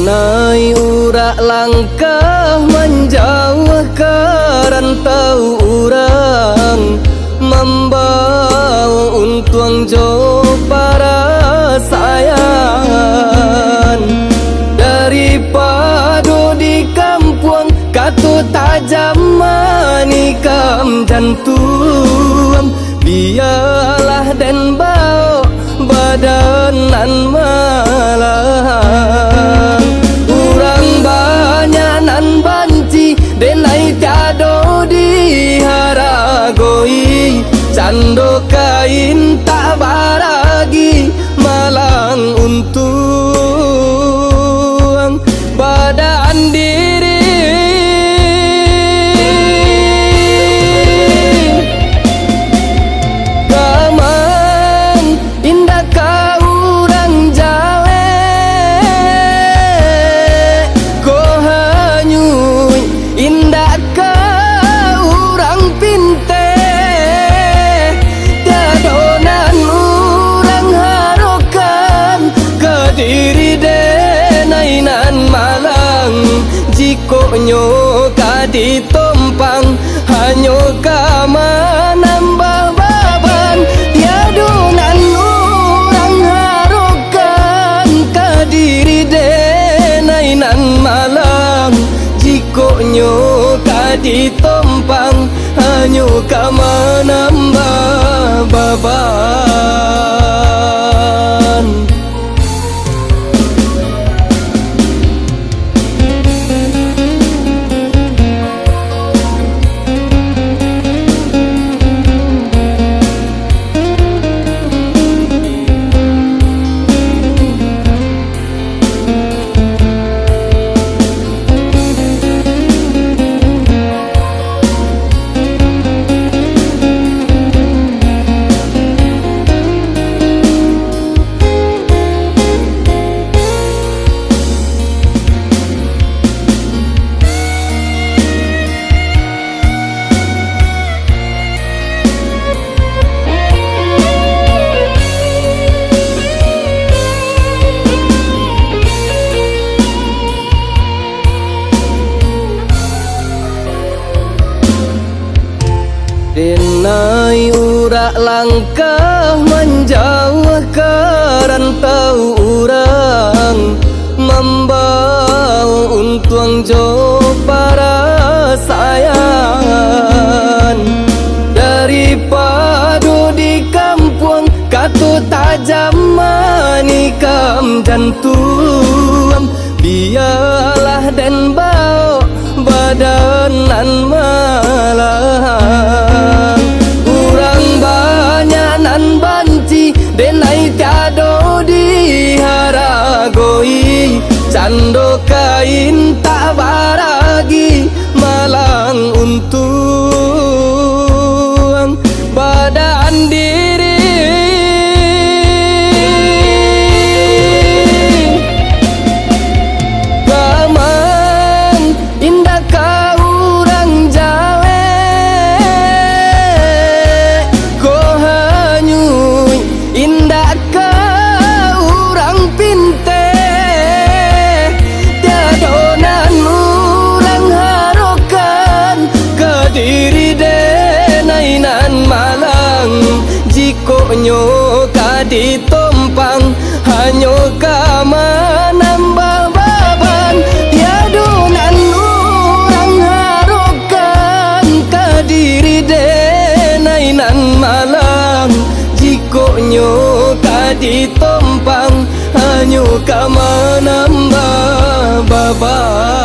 Denai urak langkah menjauh ke rantau urang, membawa untuang jo para sayang. Daripada di kampung katu tajam manikam jantung, biarlah dan bau badanan malang. Urang banyak nan banci denai tiado diharagoi, cando kain tak baragi malang untung badan diri. Jikonya kadi tompang hanyo kama nambah baban, tiadunan orang harokan kadiri denainan malang. Jikonya kadi tompang hanyo kama nambah baban. Denai urak langkah menjauh ke rantau urang, membawa untuang jo para sayang. Daripada di kampung katu tajam manikam jantung, biarlah dan bau badanan malang. Urang banyak nan banci denai tiado diharagoi, cando kain tak baragi malang untung badan diri. Jikonya kadi tompang hanyo kama nambah baban, tiadunan orang harokan kadiri denainan malang. Jikonya kadi tompang hanyo kama nambah baban.